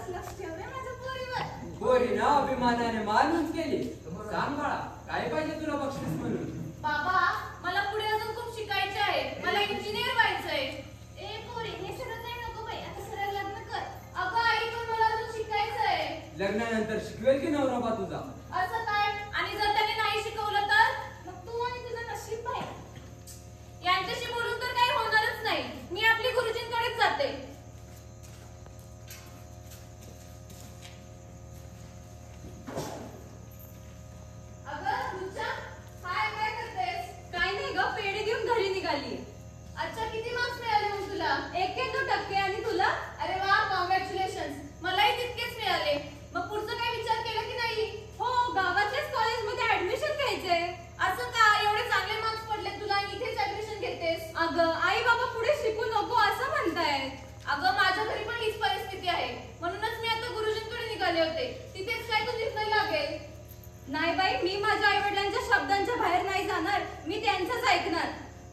लक्ष ठेव रे माझ्या पोरीवर. पोरीनं अभिमानाने मानूच केली. सांग बाळा, काय पाहिजे तुला बक्षीस म्हणून? बाबा, मला पुढे अजून खूप शिकायचे आहे. मला इंजिनियर व्हायचंय. ए पोरी, हे सगळं काही नको बाई, आता सरळ लग्न कर. अगं आई, पण मला अजून शिकायचंय. लग्नानंतर शिकवेल की नवरा तुझा? असं काय? आणि जर त्याने नाही शिकवलं तर? मग तू आणि तुझं नशीब बाई. यांच्याशी बोलून तर काही होणारच नाही. मी आपली गुरुजींकडेच जाते. अगं रुचा, काय करतेस? काय नाही ग, पेढे घेऊन घरी निघाली. अच्छा, किती मार्क्स मिळाले मग तुला? 91% आणि तुला? अरे वा, कॉंग्रॅच्युलेशन्स. मलाही तितकेच मिळाले. मग पुढचं काय विचार केला की नाही? हो, गावातल्याच कॉलेजमध्ये ऍडमिशन घ्यायचंय. असं का? एवढे चांगले मार्क्स पडले तुला आणि इथेच ऍडमिशन घेतेस? अगं आई बाबा पुढे शिकू नको असं म्हणतायत. अगं माझ्या घरी पण हीच परिस्थिती आहे. म्हणूनच मी आता गुरुजींकडे निघाले होते. तिथेच काय तो निर्णय लागेल. नाही बाई, मी माझ्या आई वडिलांच्या शब्दांच्या बाहेर नाही जाणार. मी त्यांचंच ऐकणार.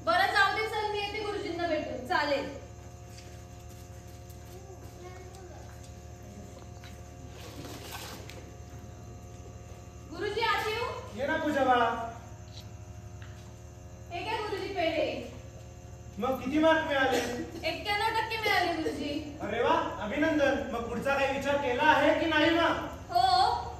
बरं जाऊ दे, चल मी येते गुरुजींना भेटून. चालेल. गुरुजी आत येऊ? ये ना पूजा बाळा. हे घ्या गुरुजी पेढे. मग किती मार्क मिळाले? 91% मिळाले गुरुजी. अरे वा, अभिनंदन. मग पुढचा काही विचार केला आहे की नाही ना? हो,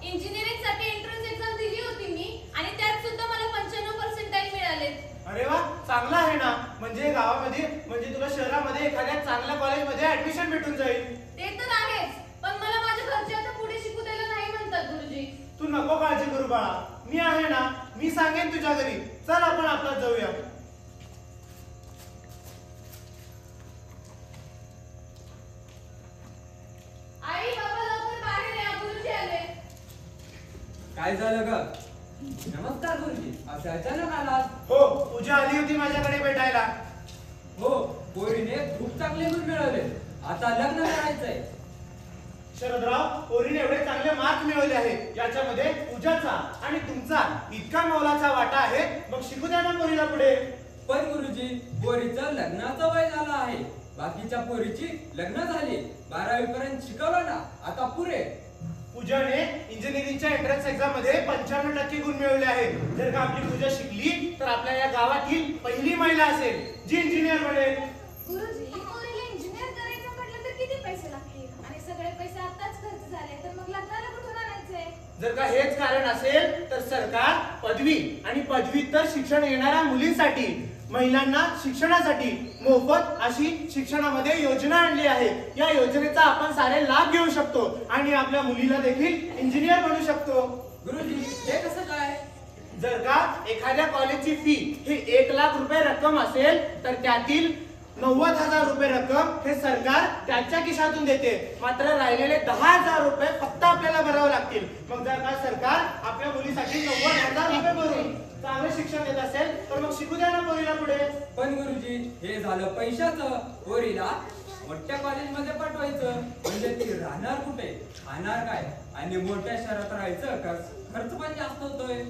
इंजिनिअरिंग साठी एंट्रन्स एक्झाम दिली होती मी आणि त्यात सुद्धा मला 95% मिळाले. अरे वा, चांगला आहे ना. म्हणजे गावामध्ये तुला शहरामध्ये एखाद्या चांगल्या कॉलेजमध्ये ऍडमिशन भेटून जाईल. ते तर आहेच, पण मला माझ्या घरचे आता पुढे शिकू द्यायला नाही म्हणतात गुरुजी. तू नको काळजी करू बाळा, मी आहे ना. मी सांगेन तुझ्या घरी. चल आपण आपल्यात जाऊया. आई बाबा लवकर बाहेर या, गुरुजी आले. काय झालं ग? नमस्कार गुरुजी, असे अचानक आलात? हो, पूजा आली होती माझ्याकडे भेटायला. हो, पोरीने खूप चांगले गुण मिळवले. आता लग्न करायचंय. शरदराव, पोरीने एवढे चांगले मार्क मिळवले आहेत. याच्यामध्ये पूजाचा आणि तुमचा इतका मोलाचा वाटा आहे. मग शिकू द्या ना पोरीला पुढे. पण गुरुजी, पोरीचं लग्नाचं वय झालं आहे. बाकीच्या पोरीची लग्न झाली. 12वी पर्यंत शिकवलं ना, आता पुरे. पूजाने इंजिनिअरिंगच्या एंट्रन्स एक्झाम मध्ये 95% गुण मिळवले आहेत. जर का आपली पूजा शिकली तर आपल्या या गावातील पहिली महिला असेल जी इंजिनियर बनेल. गुरुजी, पोरीला इंजिनियर करायचं म्हटलं तर किती पैसे लागतील? आणि सगळे पैसे आताच खर्च झाले तर मग लग्नाला कुठून आणायचे? जर का हेच कारण असेल तर सरकार पदवी आणि पदव्युत्तर शिक्षण घेणाऱ्या मुलींसाठी, महिलांना शिक्षणासाठी मोफत अशी शिक्षणामध्ये योजना आणली आहे. या योजनेचा आपण सारे लाभ घेऊ शकतो आणि आपल्या मुलीला देखील इंजिनियर बनवू शकतो. गुरुजी, हे कसं काय? जर का एखाद्या कॉलेजची फी ही 1 लाख रुपये रक्कम असेल तर त्यातील 90,000 रुपये रक्कम हे सरकार त्याच्या खिशातून देते. मात्र राहिलेले 10,000 रुपये फक्त आपल्याला भरावे लागतील. मग जर का सरकार आपल्या मुलीसाठी 90,000 रुपये भरून चांगले शिक्षण देत असेल तर मग शिकू द्या ना पोरीला पुढे. पण गुरुजी, हे झालं पैशाचं. पोरीला मोठ्या कॉलेजमध्ये पाठवायचं म्हणजे ती राहणार कुठे, खाणार काय आणि मोठ्या शहरात राहायचं का? खर्च पण जास्त होतोय.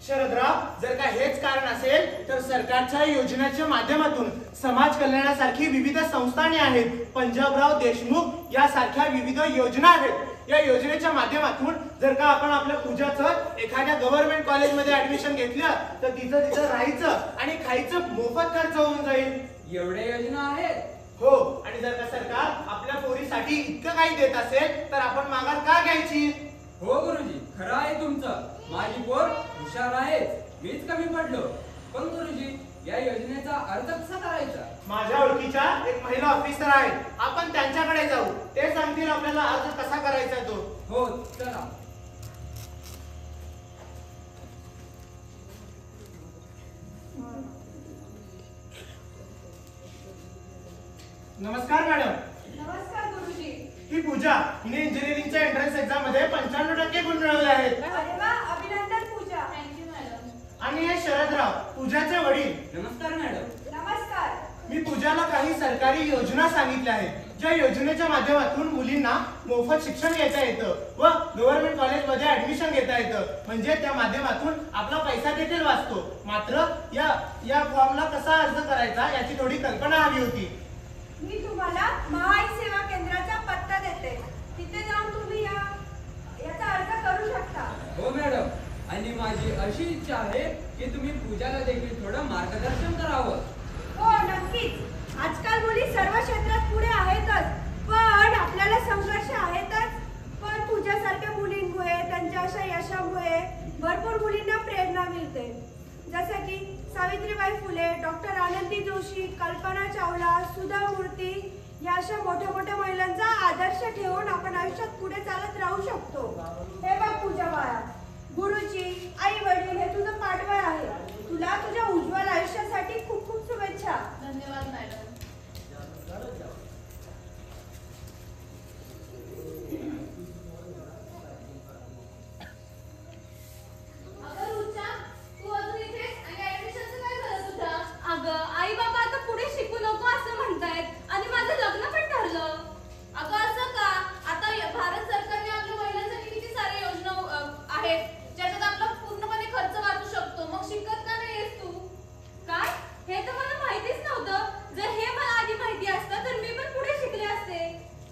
शरदराव, जर का हेच कारण असेल तर सरकारच्या योजनेच्या माध्यमातून समाज कल्याणासारखी विविध संस्थाने आहेत. पंजाबराव देशमुख यासारख्या विविध योजना आहेत. या योजनेच्या माध्यमातून जर का आपण आपल्या पूजाचं एखाद्या गव्हर्नमेंट कॉलेजमध्ये ऍडमिशन घेतलं तर तिथं राहायचं आणि खायचं मोफत खर्च होऊन जाईल. एवढ्या योजना आहेत? हो, आणि जर का सरकार आपल्या पोरीसाठी इतकं काही देत असेल तर आपण माघार का घ्यायची? हो गुरुजी, खरं आहे तुमचं. माझी पोर हुशार आहे, मीच कमी पडलो. पण गुरुजी, या योजनेचा अर्ज कसा करायचा? माझ्या ओळखीच्या एक महिला ऑफिसर आहेत. आपण त्यांच्याकडे जाऊ, ते सांगतील आपल्याला अर्ज कसा करायचा तो. हो, चला. नमस्कार मॅडम. नमस्कार गुरुजी. ही पूजा, हिने इंजिनिअरिंगच्या एंट्रन्स एक्झाम मध्ये 95% गुण मिळवले आहेत. अरे वा, अभिनंदन पूजा. Thank you madam. आणि हे शरदराव, पूजाचे वडील. नमस्कार मॅडम. नमस्कार. मी पूजाला काही सरकारी योजना सांगितल्या आहेत, ज्या योजनेच्या माध्यमातून मुलींना मोफत शिक्षण घेता येतं व गव्हर्नमेंट कॉलेजमध्ये ऍडमिशन घेता येतं. म्हणजे त्या माध्यमातून आपला पैसा देखील वाचतो. मात्र या फॉर्मला कसा अर्ज करायचा याची थोडी कल्पना हवी होती. मी तुम्हाला महाई सेवा केंद्राचा पत्ता देते. तिथे जाऊन अशी इच्छा आहे की तुम्ही पूजाला देखील थोडं मार्गदर्शन करावं. हो नक्कीच. आजकाल मुली सर्व क्षेत्रात पुढे आहेतच, पण आपल्याला संघर्ष आहेतच. पण पूजासारख्या मुलींमुळे, त्यांच्या अशा यशामुळे भरपूर मुलींना प्रेरणा मिळते. जसं की सावित्रीबाई फुले, डॉक्टर आनंदी जोशी, कल्पना चावला, सुधा मूर्ती या अशा मोठ्या मोठ्या महिलांचा आदर्श ठेवून आपण आयुष्यात पुढे चालत राहू शकतो. हे बघ पूजा बाळा, गुरुजी, आई वडील हे तुझं पाठबळ आहे. तुला तुझ्या उज्ज्वल आयुष्यासाठी खूप खूप शुभेच्छा. धन्यवाद मॅडम. अगं रुचा, तू अजून इथेच आणि ऍडमिशनचं काय झालं तुझ्या? अगं आई बाबा आता पुढे शिकू नको असं म्हणतायत आणि माझं लग्न पण ठरलं. अगं असं का? आता भारत सरकारने आपल्या महिलांसाठी किती साऱ्या योजना आहेत ज्याच्यात आपला पूर्णपणे खर्च वाचू शकतो. मग शिकत का नाहीयेस तू? काय? हे तर मला माहितीच नव्हतं. जर हे मला आधी माहिती असतं तर मी पण पुढे शिकले असते.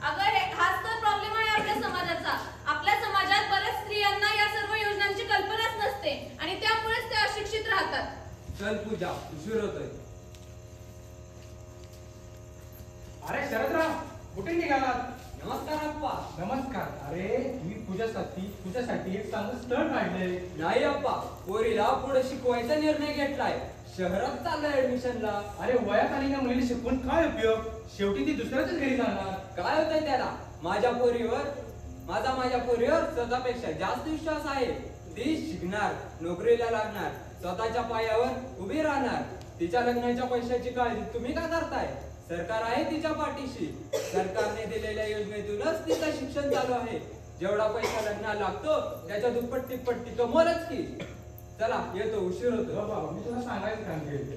अगं हाच तर प्रॉब्लेम आहे आपल्या समाजाचा. आपल्या समाजात बऱ्याच स्त्रियांना या सर्व योजनांची कल्पनाच नसते आणि त्यामुळेच ते अशिक्षित राहतात. चल पूजा, उशीर होतोय. अरे शरदराव, कुठे निघालात? नमस्कार अप्पा. नमस्कार. अरे मी तुझ्यासाठी एक चांगलं स्थळ काढलंय. नाही अप्पा, पोरीला पुढे शिकवायचा निर्णय घेतलाय. शहरात चाललंय ऍडमिशनला. अरे वयात आलेल्या मुलीला शिकवून काय उपयोग? शेवटी ती दुसऱ्याच घरी जाणार. काय होतंय त्याला? माझ्या पोरीवर स्वतःपेक्षा जास्त विश्वास आहे. ती शिकणार, नोकरीला लागणार, स्वतःच्या पायावर उभी राहणार. तिच्या लग्नाच्या पैशाची काळजी तुम्ही का करताय? सरकार आहे तिच्या पाठीशी. सरकारने दिलेल्या योजनेतूनच तिचं शिक्षण चालू आहे. जेवढा पैसा लग्नाला लागतो त्याच्या दुप्पट तिप्पट कमवलंच की. चला येतो, उशीर होतो. हो बाबा, मी तुला सांगायचं काम केलं.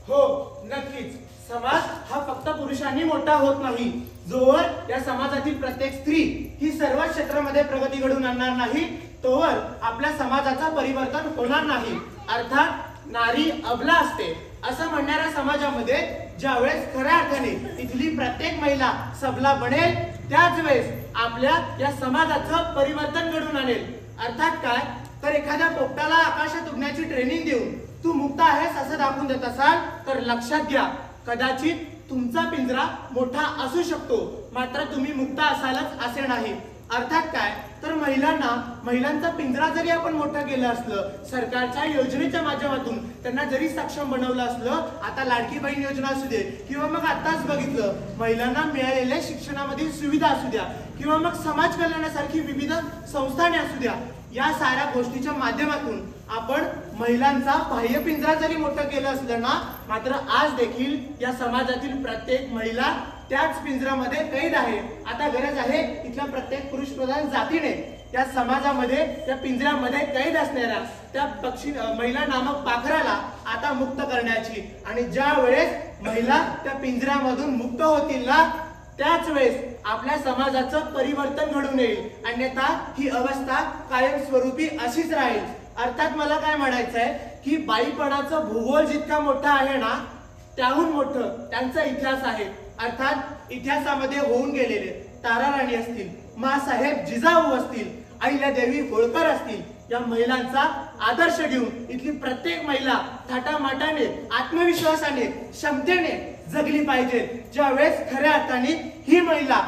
हो नक्कीच. समाज हा फक्त पुरुषांनी मोठा होत नाही. जोवर या समाजातील प्रत्येक स्त्री ही सर्व क्षेत्रामध्ये प्रगती घडवून आणणार नाही, तोवर आपल्या समाजाचा परिवर्तन होणार नाही. अर्थात नारी अबला असते असं म्हणणाऱ्या समाजामध्ये ज्यावेळेस खऱ्या अर्थाने इथली प्रत्येक महिला सबला बनेल, त्याच वेळेस आपल्या या समाजाचं परिवर्तन घडून आणेल. अर्थात काय तर एखाद्या पोपटाला आकाशात उडण्याची ट्रेनिंग देऊन तू मुक्त आहेस असं दाखवून देत असाल तर लक्षात घ्या, कदाचित तुमचा पिंजरा मोठा असू शकतो, मात्र तुम्ही मुक्त असालच असे नाही. अर्थात काय तर महिलांचा पिंजरा जरी आपण मोठं केलं असलं, सरकारच्या योजनेच्या माध्यमातून त्यांना जरी सक्षम बनवलं असलं, आता लाडकी बहीण योजना असू दे किंवा मग आताच बघितलं महिलांना मिळालेल्या शिक्षणामधील सुविधा असू द्या किंवा मग समाज कल्याणासारखी विविध संस्थाने असू द्या, या साऱ्या गोष्टीच्या माध्यमातून आपण महिलांचा बाह्य पिंजरा जरी मोठं केलं असलं ना, मात्र आज देखील या समाजातील प्रत्येक महिला त्याच पिंजऱ्यामध्ये कैद आहे. आता गरज आहे इथल्या प्रत्येक पुरुष प्रधान जातीने या समाजामध्ये त्या पिंजऱ्यामध्ये कैद असणाऱ्या त्या महिला नामक पाखराला आता मुक्त करण्याची. आणि ज्या वेळेस महिला त्या पिंजऱ्यामधून मुक्त होतील ना, त्याच वेळेस आपल्या समाजाचं परिवर्तन घडून येईल. अन्यथा ही अवस्था कायमस्वरूपी अशीच राहील. अर्थात मला काय म्हणायचं आहे की बाईपणाचा भूगोल जितका मोठा आहे ना, त्याहून मोठं त्यांचा इतिहास आहे. अर्थात इतिहासामध्ये होऊन गेलेले ताराराणी असतील, माँसाहेब जिजाऊ असतील, अहिल्यादेवी होळकर असतील, या महिलांचा आदर्श घेऊन इथली प्रत्येक महिला थाटामाटाने, आत्मविश्वासाने, क्षमतेने जगली पाहिजे. ज्या वेळेस खऱ्या अर्थाने ही महिला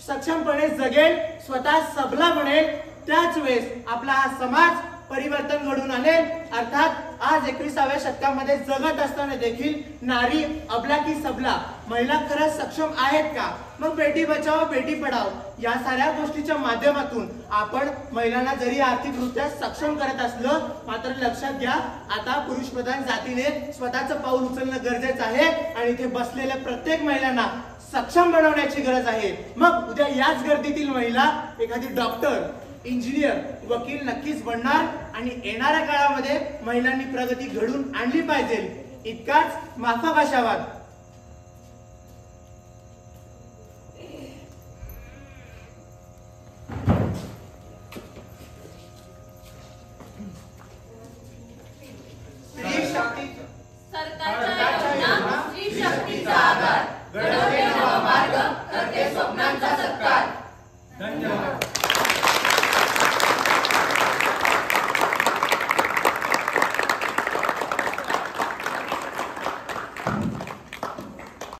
सक्षमपणे जगेल, स्वतः सबला बनेल, त्याच वेळेस आपला हा समाज परिवर्तन घडून आणेल. अर्थात आज 21व्या शतकामध्ये जगत असताना देखील नारी अबला की सबला, महिला खरंच सक्षम आहेत का? मग बेटी बचाओ बेटी पढाओ या साऱ्या गोष्टीच्या माध्यमातून आपण महिलांना जरी आर्थिकरित्या सक्षम करत असलं, मात्र लक्षात घ्या आता पुरुष प्रधान जातीने स्वतःचं पाऊल उचलणं गरजेचं आहे आणि इथे बसलेल्या प्रत्येक महिलांना सक्षम बनवण्याची गरज आहे. मग उद्या याच गर्दीतील महिला एखादी डॉक्टर, इंजिनियर, वकील नक्कीच बनणार आणि येणाऱ्या काळामध्ये महिलांनी प्रगती घडून आणली पाहिजे. इतकाच माफक आशावाद. सरकारच्या योजना, स्त्री शक्तीचा आधार, घडवते नवा मार्ग, करते स्वप्नांचा सत्कार. धन्यवाद.